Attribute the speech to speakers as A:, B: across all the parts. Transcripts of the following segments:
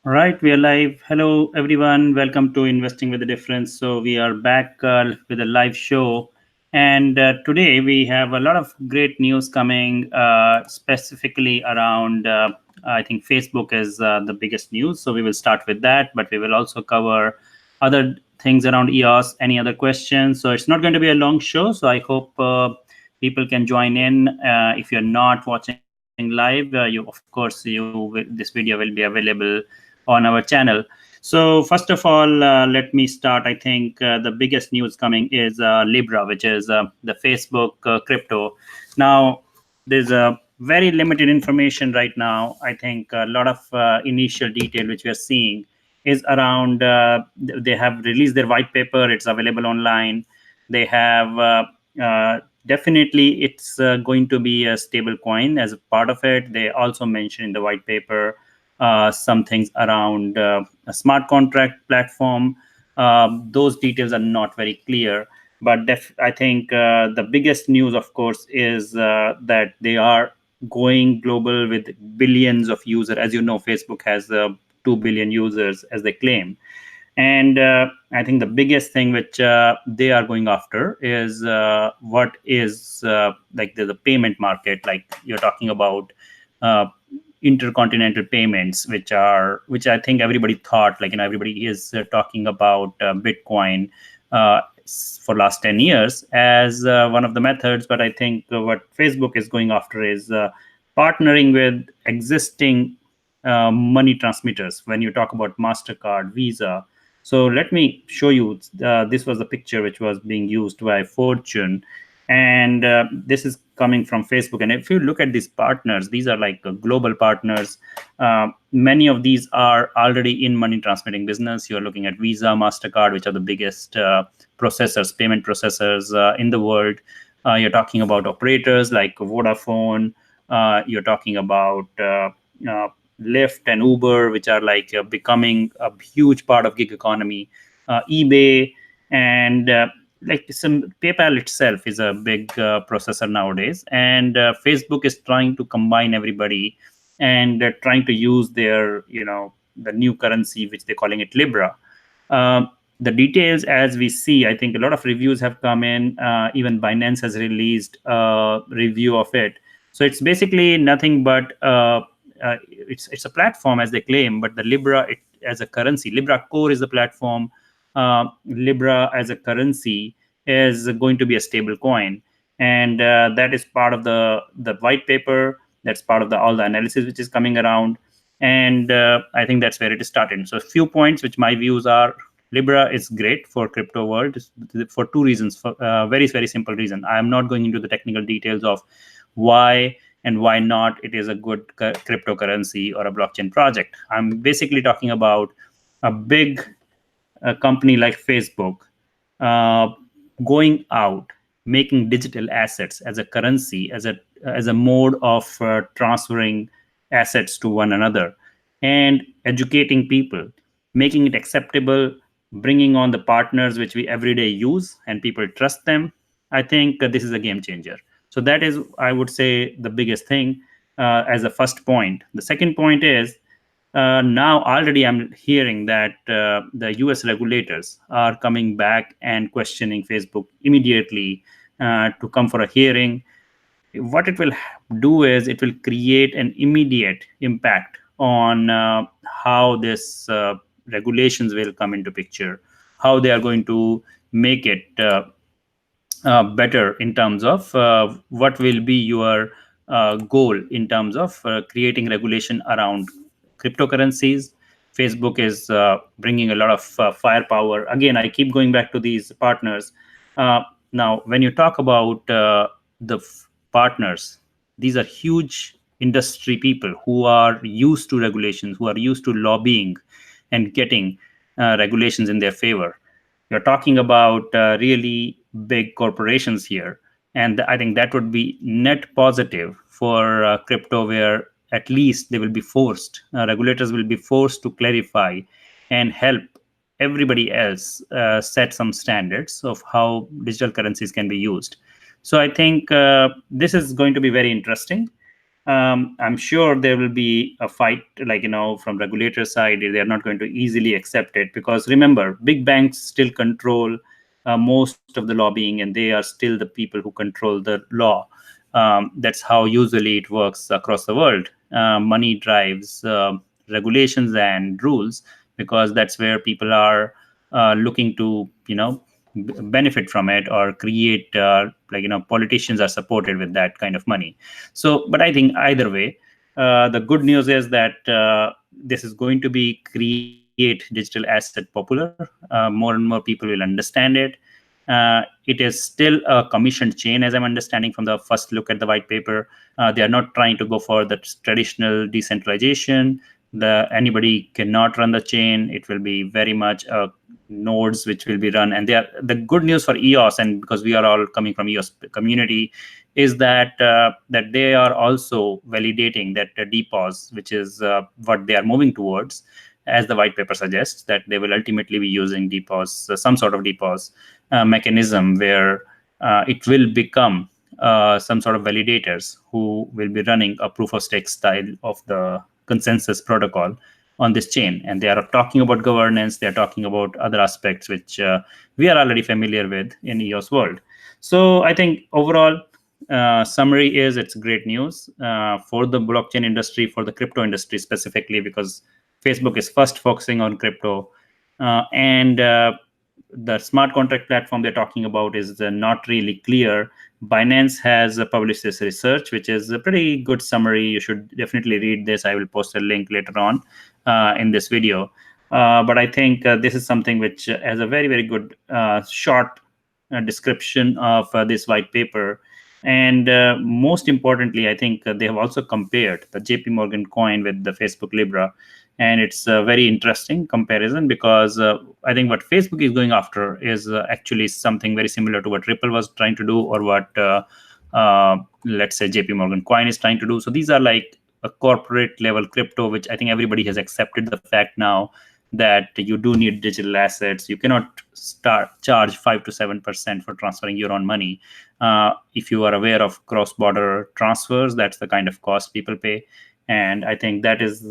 A: All right, we are live. Hello, everyone. Welcome to Investing with a Difference. So, we are back with a live show. And today we have a lot of great news coming, specifically around, I think Facebook is the biggest news. So, we will start with that, but we will also cover other things around EOS, any other questions. So, it's not going to be a long show. So, I hope people can join in. If you're not watching live, this video will be available on our channel. So first of all, let me start. I think the biggest news coming is Libra, which is the Facebook crypto. Now, there's a very limited information right now. I think a lot of initial detail which we are seeing is around. They have released their white paper. It's available online. They have definitely it's going to be a stable coin as a part of it. They also mentioned in the white paper some things around a smart contract platform. Those details are not very clear, but I think the biggest news, of course, is that they are going global with billions of users. As you know, Facebook has 2 billion users, as they claim. And I think the biggest thing which they are going after is what is like the payment market, like you're talking about uh, intercontinental payments, which I think everybody thought, like, everybody is talking about Bitcoin for last 10 years as one of the methods. But I think what Facebook is going after is partnering with existing money transmitters. When you talk about MasterCard, Visa, so let me show you. This was the picture which was being used by Fortune, and this is coming from Facebook. And if you look at these partners, these are like global partners. Many of these are already in money transmitting business. You're looking at Visa, Mastercard, which are the biggest payment processors in the world. You're talking about operators like Vodafone. You're talking about uh, Lyft and Uber, which are like becoming a huge part of gig economy. eBay and like some PayPal itself is a big processor nowadays, and Facebook is trying to combine everybody and trying to use their the new currency which they're calling it Libra. The details, as we see, I think a lot of reviews have come in. Even Binance has released a review of it. So it's basically nothing but it's a platform as they claim, but the Libra as a currency, Libra Core is the platform. Libra as a currency is going to be a stable coin, and that is part of the white paper. That's part of the all the analysis which is coming around, and I think that's where it is started. So a few points which my views are: Libra is great for crypto world for two reasons. For very simple reason. I am not going into the technical details of why and why not it is a good cryptocurrency or a blockchain project. I'm basically talking about a big company like Facebook uh, going out, making digital assets as a currency, as a mode of transferring assets to one another, and educating people, making it acceptable, bringing on the partners which we everyday use and people trust them. I think this is a game changer. So that is, I would say, the biggest thing as a first point. The second point is now already I'm hearing that the US regulators are coming back and questioning Facebook immediately to come for a hearing. What it will do is it will create an immediate impact on how this regulations will come into picture, how they are going to make it better in terms of what will be your goal in terms of creating regulation around cryptocurrencies. Facebook is bringing a lot of firepower. Again, I keep going back to these partners. Uh, Now, when you talk about partners, these are huge industry people who are used to regulations, who are used to lobbying and getting regulations in their favor. You're talking about really big corporations here, and I think that would be net positive for crypto, where at least they will be forced, regulators will be forced to clarify and help everybody else set some standards of how digital currencies can be used. So I think this is going to be very interesting. I'm sure there will be a fight, like, from regulator side. They're not going to easily accept it, because remember, big banks still control most of the lobbying, and they are still the people who control the law. That's how usually it works across the world. Money drives regulations and rules, because that's where people are looking to, benefit from it, or create, politicians are supported with that kind of money. So, but I think either way, the good news is that this is going to be create digital asset popular. More and more people will understand it. It is still a commissioned chain, as I'm understanding from the first look at the white paper. They are not trying to go for the traditional decentralization. Anybody cannot run the chain. It will be very much nodes which will be run, and they are the good news for EOS, and because we are all coming from EOS community, is that that they are also validating that DPoS, which is what they are moving towards, as the white paper suggests, that they will ultimately be using DPoS, some sort of DPoS mechanism, where it will become some sort of validators who will be running a proof of stake style of the consensus protocol on this chain. And they are talking about governance, they are talking about other aspects which we are already familiar with in EOS world. So I think overall, summary is, it's great news for the blockchain industry, for the crypto industry specifically, because Facebook is first focusing on crypto, and the smart contract platform they're talking about is not really clear. Binance has published this research, which is a pretty good summary. You should definitely read this. I will post a link later on in this video. But I think this is something which has a very, very good short description of this white paper. And most importantly, I think they have also compared the JP Morgan coin with the Facebook Libra. And it's a very interesting comparison, because I think what Facebook is going after is actually something very similar to what Ripple was trying to do, or what let's say JP Morgan coin is trying to do. So these are like a corporate level crypto, which I think everybody has accepted the fact now that you do need digital assets. You cannot charge 5 to 7% for transferring your own money. If you are aware of cross-border transfers, that's the kind of cost people pay. And I think that is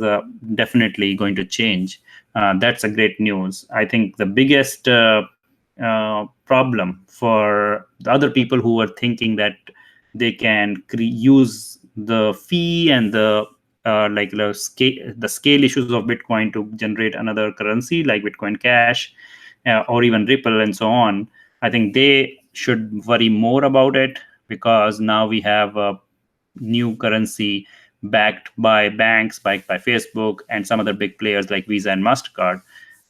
A: definitely going to change. That's a great news. I think the biggest problem for the other people who are thinking that they can use the fee and the scale issues of Bitcoin to generate another currency like Bitcoin Cash or even Ripple and so on, I think they should worry more about it, because now we have a new currency backed by banks, backed by Facebook and some other big players like Visa and MasterCard.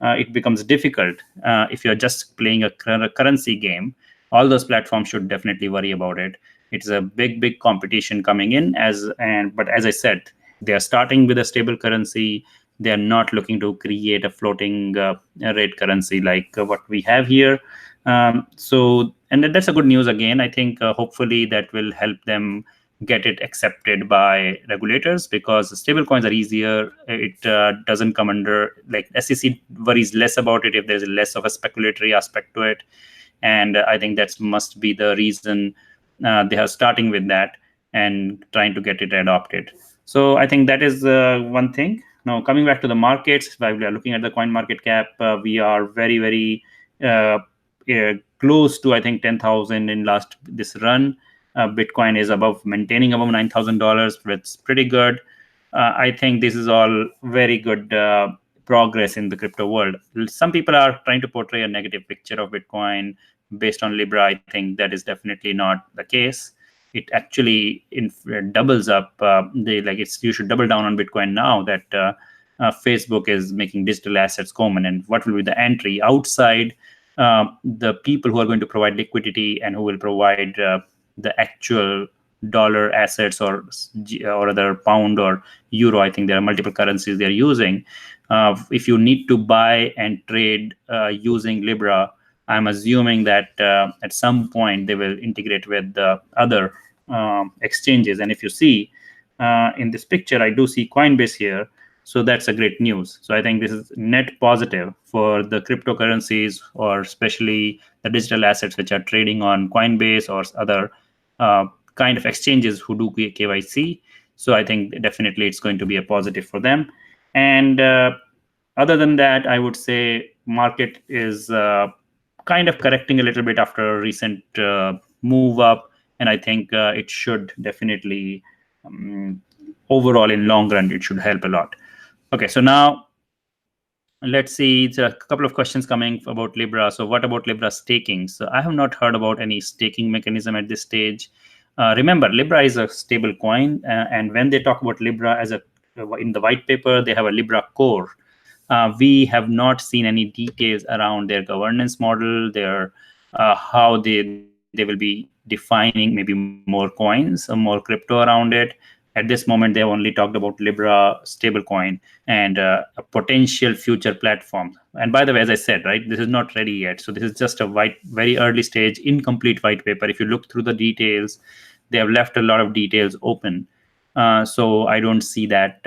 A: It becomes difficult if you're just playing a currency game. All those platforms should definitely worry about it. It's a big competition coming in, but as I said, they are starting with a stable currency. They are not looking to create a floating rate currency like what we have here. And that's a good news again. I think hopefully that will help them get it accepted by regulators, because stable coins are easier. It doesn't come under, like, SEC worries less about it if there's less of a speculatory aspect to it. And I think that must be the reason they are starting with that and trying to get it adopted. So I think that is one thing. Now, coming back to the markets, while we are looking at the coin market cap, we are very close to, I think, 10,000 in this run. Bitcoin is maintaining above $9,000. It's pretty good. I think this is all very good progress in the crypto world. Some people are trying to portray a negative picture of Bitcoin based on Libra. I think that is definitely not the case. It actually doubles up. You should double down on Bitcoin now that Facebook is making digital assets common. And what will be the entry outside the people who are going to provide liquidity and who will provide the actual dollar assets or other pound or euro? I think there are multiple currencies they're using. If you need to buy and trade using Libra, I'm assuming that at some point they will integrate with the other exchanges. And if you see in this picture, I do see Coinbase here. So that's a great news. So I think this is net positive for the cryptocurrencies, or especially the digital assets which are trading on Coinbase or other kind of exchanges who do KYC. So I think definitely it's going to be a positive for them. And other than that, I would say market is kind of correcting a little bit after a recent move up, and I think it should definitely overall in long run it should help a lot. Okay, so now let's see. It's a couple of questions coming about Libra. So what about Libra staking? So I have not heard about any staking mechanism at this stage. Remember, Libra is a stable coin, and when they talk about Libra as a in the white paper, they have a Libra core. We have not seen any details around their governance model, their how they will be defining maybe more coins or more crypto around it. At this moment, they have only talked about Libra stablecoin and a potential future platform. And by the way, as I said, right, this is not ready yet. So this is just a very early stage, incomplete white paper. If you look through the details, they have left a lot of details open. So I don't see that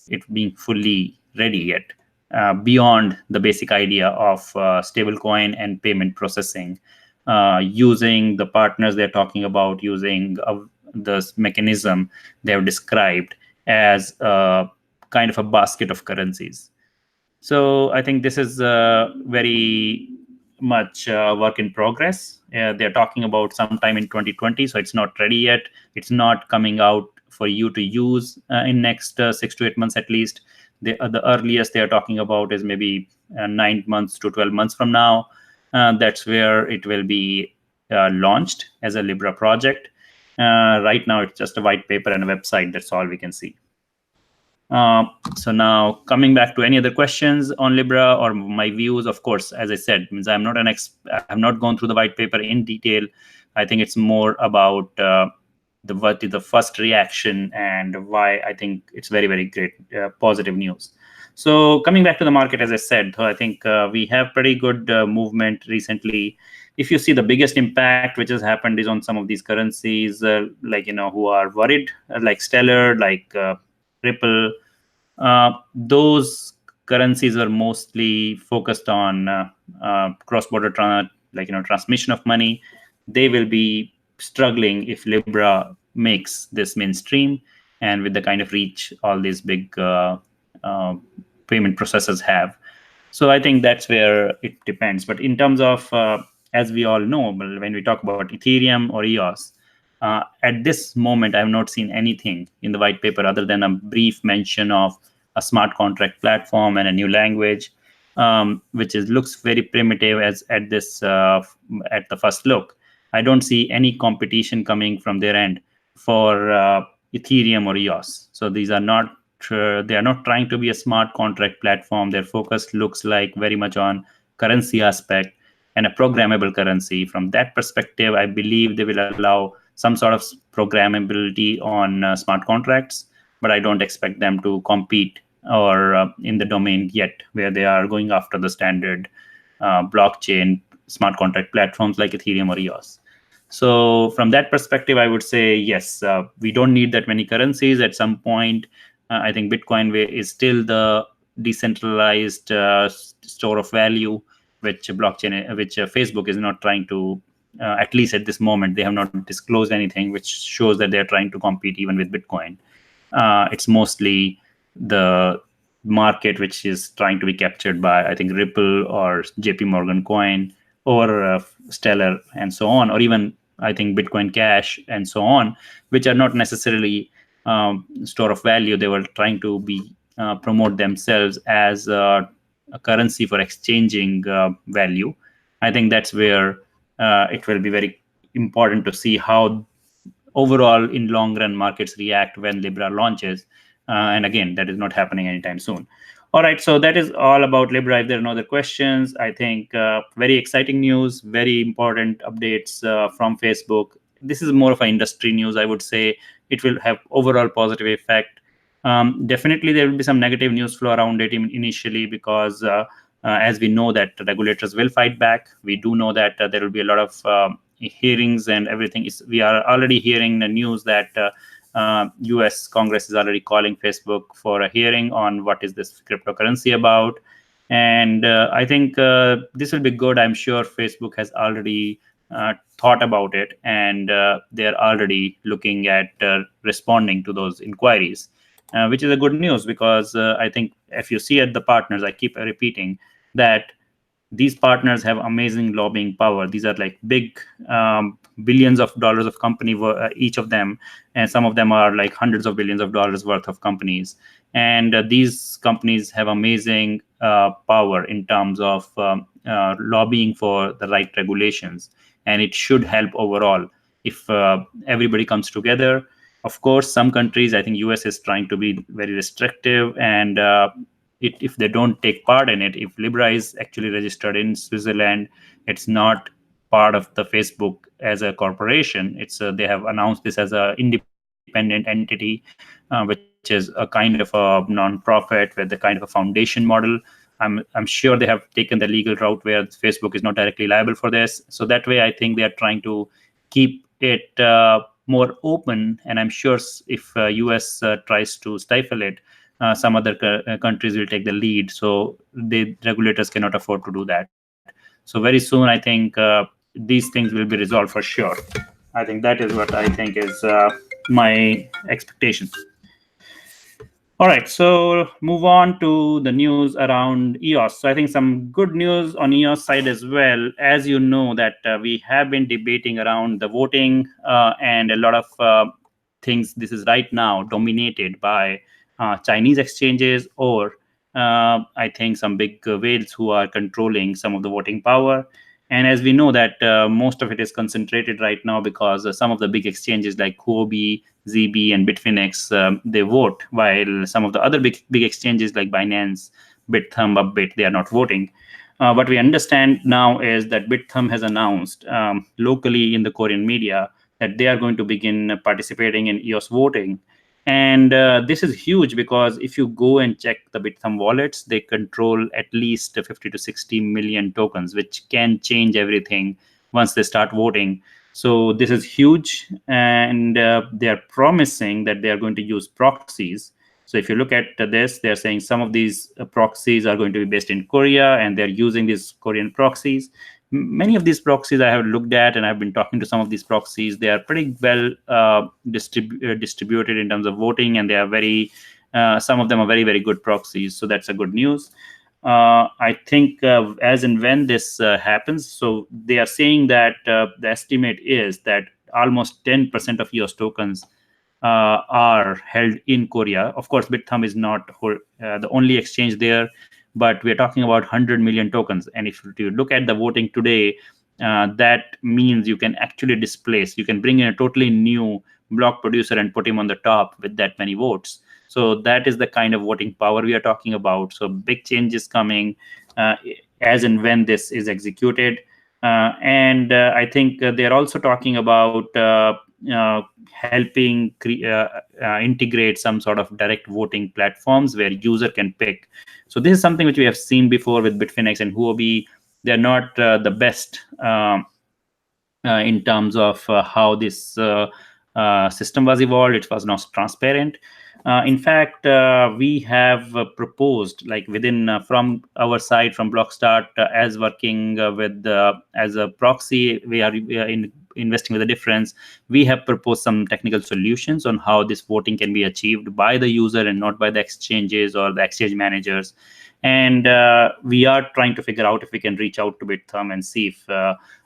A: it being fully ready yet, beyond the basic idea of stablecoin and payment processing, using the partners they're talking about, using this mechanism they have described as kind of a basket of currencies. So I think this is very much work in progress. They're talking about sometime in 2020, so it's not ready yet. It's not coming out for you to use in next 6 to 8 months at least. The earliest they are talking about is maybe 9 months to 12 months from now. That's where it will be launched as a Libra project. Right now, it's just a white paper and a website. That's all we can see. So now coming back to any other questions on Libra or my views, of course, as I said, means I'm not I have not gone through the white paper in detail. I think it's more about what is the first reaction and why I think it's very, very great, positive news. So coming back to the market, as I said, I think we have pretty good movement recently. If you see, the biggest impact which has happened is on some of these currencies, like, who are worried, like Stellar, like Ripple. Those currencies are mostly focused on cross-border transmission of money. They will be struggling if Libra makes this mainstream and with the kind of reach all these big payment processors have. So I think that's where it depends. But in terms of, as we all know, when we talk about Ethereum or EOS, at this moment, I have not seen anything in the white paper other than a brief mention of a smart contract platform and a new language, which looks very primitive as at the first look. I don't see any competition coming from their end for Ethereum or EOS. So these are not they are not trying to be a smart contract platform. Their focus looks like very much on currency aspect and a programmable currency. From that perspective, I believe they will allow some sort of programmability on smart contracts, but I don't expect them to compete or in the domain yet, where they are going after the standard blockchain smart contract platforms like Ethereum or EOS. So from that perspective, I would say, yes, we don't need that many currencies. At some point, I think Bitcoin is still the decentralized store of value, which Facebook is not trying to, at least at this moment, they have not disclosed anything, which shows that they're trying to compete even with Bitcoin. It's mostly the market which is trying to be captured by, I think, Ripple or JP Morgan Coin or Stellar and so on, or even I think Bitcoin Cash and so on, which are not necessarily store of value. They were trying to be promote themselves as a currency for exchanging value. I think that's where it will be very important to see how overall in long run markets react when Libra launches. And again, that is not happening anytime soon. All right, so that is all about Libra. If there are no other questions, I think very exciting news, very important updates from Facebook. This is more of an industry news, I would say. It will have overall positive effect. Definitely, there will be some negative news flow around it initially because, as we know, that regulators will fight back. We do know that there will be a lot of hearings and everything. We are already hearing the news that US Congress is already calling Facebook for a hearing on what is this cryptocurrency about. And I think this will be good. I'm sure Facebook has already thought about it, and they're already looking at responding to those inquiries, which is a good news, because I think if you see at the partners, I keep repeating that these partners have amazing lobbying power. These are like big, billions of dollars of company, each of them, and some of them are like hundreds of billions of dollars worth of companies. And these companies have amazing power in terms of lobbying for the right regulations, and it should help overall if everybody comes together. Of course, some countries, I think US is trying to be very restrictive, and if they don't take part in it, if Libra is actually registered in Switzerland, it's not part of the Facebook as a corporation. It's they have announced this as a independent entity, which is a kind of a non-profit with the kind of a foundation model. I'm sure they have taken the legal route where Facebook is not directly liable for this. So that way, I think they are trying to keep it more open. And I'm sure if US tries to stifle it, some other countries will take the lead. So the regulators cannot afford to do that. So very soon, I think these things will be resolved for sure. I think that is what I think is my expectation. All right, so move on to the news around EOS. So I think some good news on EOS side as well. As you know, that we have been debating around the voting, and a lot of things. This is right now dominated by Chinese exchanges, or I think some big whales who are controlling some of the voting power. And as we know that most of it is concentrated right now, because some of the big exchanges like Huobi, ZB, and Bitfinex, they vote, while some of the other big exchanges like Binance, Bithumb, Upbit, they are not voting. What we understand now is that Bithumb has announced locally in the Korean media that they are going to begin participating in EOS voting. And this is huge, because if you go and check the Bithumb wallets, they control at least 50 to 60 million tokens, which can change everything once they start voting. So this is huge, and they are promising that they are going to use proxies. So if you look at this, they're saying some of these proxies are going to be based in Korea, and they're using these Korean proxies. Many of these proxies I have looked at, and I've been talking to some of these proxies. They are pretty well distributed in terms of voting, and they are very, some of them are very, very good proxies. So that's a good news. I think as and when this happens, so they are saying that the estimate is that almost 10% of EOS tokens are held in Korea. Of course, Bithumb is not the only exchange there, but we're talking about 100 million tokens. And if you look at the voting today, that means you can actually displace, you can bring in a totally new block producer and put him on the top with that many votes. So that is the kind of voting power we are talking about. So big changes coming as and when this is executed. And I think they're also talking about helping integrate some sort of direct voting platforms where user can pick. So this is something which we have seen before with Bitfinex and Huobi. They're not the best in terms of how this system was evolved. It was not transparent. In fact, we have proposed, like within from our side, from Blockstart, as working with as a proxy, we are investing with a difference. We have proposed some technical solutions on how this voting can be achieved by the user and not by the exchanges or the exchange managers. And we are trying to figure out if we can reach out to Bithumb and see if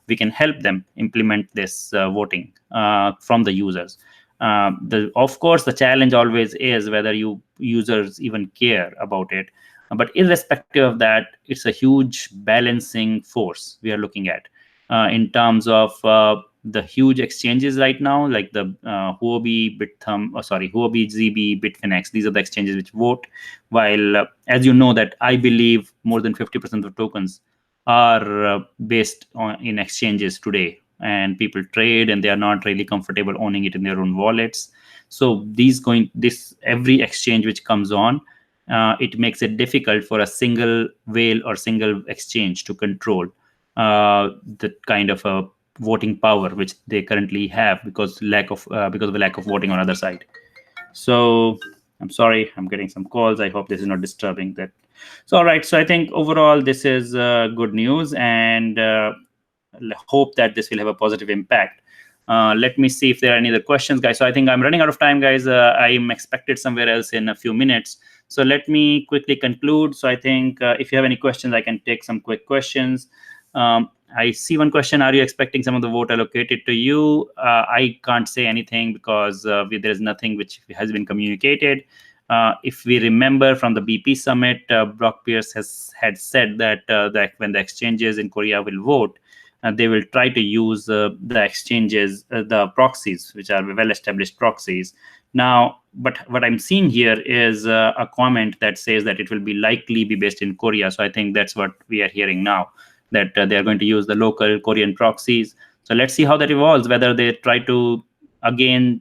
A: we can help them implement this voting from the users. Of course, the challenge always is whether users even care about it. But irrespective of that, it's a huge balancing force we are looking at in terms of the huge exchanges right now, like the Huobi, Huobi, ZB, Bitfinex. These are the exchanges which vote. While, as you know, that I believe more than 50% of tokens are based in exchanges today, and people trade, and they are not really comfortable owning it in their own wallets. So every exchange which comes on, it makes it difficult for a single whale or single exchange to control the kind of a voting power which they currently have because of the lack of voting on other side. So I'm sorry, I'm getting some calls. I hope this is not disturbing that. So all right, so I think overall this is good news, and hope that this will have a positive impact. Let me see if there are any other questions, guys. So I think I'm running out of time, guys. I'm expected somewhere else in a few minutes. So let me quickly conclude. So I think if you have any questions, I can take some quick questions. I see one question. Are you expecting some of the vote allocated to you? I can't say anything because there is nothing which has been communicated. If we remember from the BP summit, Brock Pierce had said that, that when the exchanges in Korea will vote, they will try to use the exchanges, the proxies, which are well-established proxies. Now, but what I'm seeing here is a comment that says that it will be likely be based in Korea. So I think that's what we are hearing now, that they are going to use the local Korean proxies. So let's see how that evolves, whether they try to again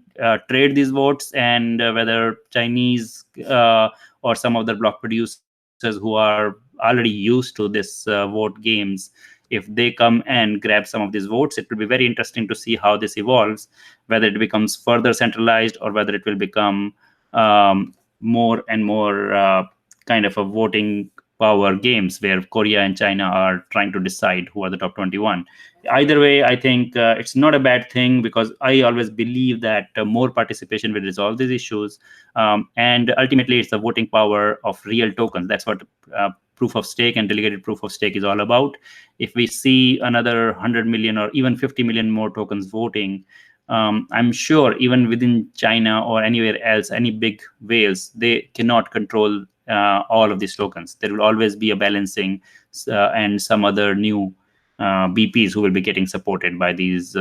A: trade these votes, and whether Chinese or some of the block producers who are already used to this vote games, if they come and grab some of these votes, it will be very interesting to see how this evolves, whether it becomes further centralized or whether it will become more and more kind of a voting power games where Korea and China are trying to decide who are the top 21. Either way, I think it's not a bad thing, because I always believe that more participation will resolve these issues. And ultimately, it's the voting power of real tokens. That's what proof of stake and delegated proof of stake is all about. If we see another 100 million or even 50 million more tokens voting, I'm sure even within China or anywhere else, any big whales, they cannot control all of these tokens. There will always be a balancing and some other new BPs who will be getting supported by these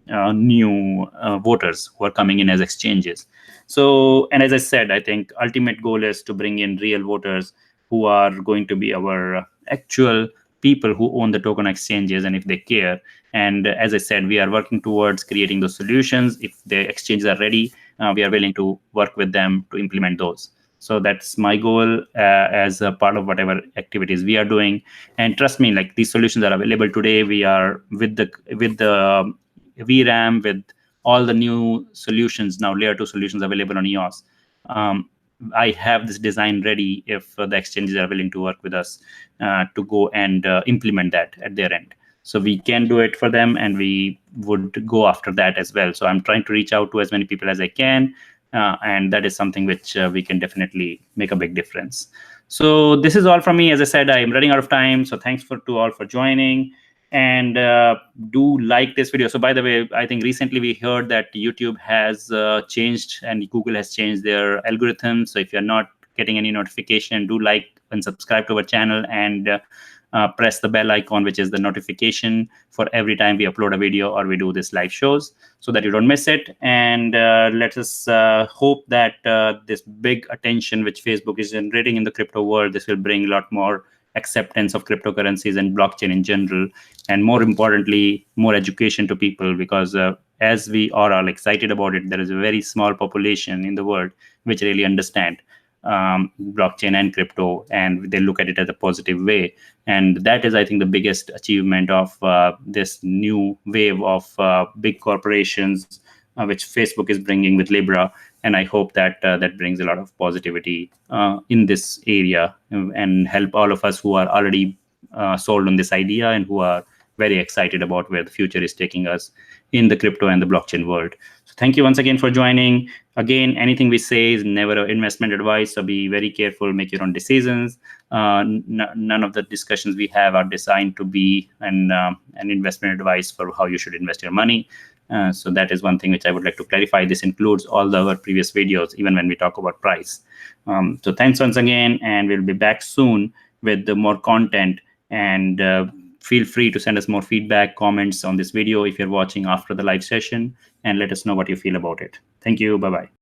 A: new voters who are coming in as exchanges. So, and as I said, I think ultimate goal is to bring in real voters who are going to be our actual people who own the token exchanges, and if they care. And as I said, we are working towards creating those solutions. If the exchanges are ready, we are willing to work with them to implement those. So that's my goal as a part of whatever activities we are doing. And trust me, like, these solutions are available today. We are with the VRAM, with all the new solutions now, layer 2 solutions available on EOS. I have this design ready if the exchanges are willing to work with us to go and implement that at their end. So we can do it for them, and we would go after that as well. So I'm trying to reach out to as many people as I can, and that is something which we can definitely make a big difference. So this is all from me. As I said, I'm running out of time. So thanks to all for joining. And do like this video. So by the way, I think recently we heard that YouTube has changed and Google has changed their algorithm. So if you're not getting any notification, do like and subscribe to our channel, and press the bell icon, which is the notification for every time we upload a video or we do this live shows, so that you don't miss it. And let us hope that this big attention which Facebook is generating in the crypto world, this will bring a lot more acceptance of cryptocurrencies and blockchain in general, and more importantly, more education to people, because as we are all excited about it, there is a very small population in the world which really understand blockchain and crypto, and they look at it as a positive way. And that is, I think, the biggest achievement of this new wave of big corporations, which Facebook is bringing with Libra. And I hope that that brings a lot of positivity in this area, and help all of us who are already sold on this idea and who are very excited about where the future is taking us in the crypto and the blockchain world. So thank you once again for joining. Again, anything we say is never an investment advice, so be very careful, make your own decisions. None of the discussions we have are designed to be an investment advice for how you should invest your money. So that is one thing which I would like to clarify. This includes all our previous videos, even when we talk about price. So thanks once again, and we'll be back soon with more content. And feel free to send us more feedback, comments on this video if you're watching after the live session, and let us know what you feel about it. Thank you. Bye-bye.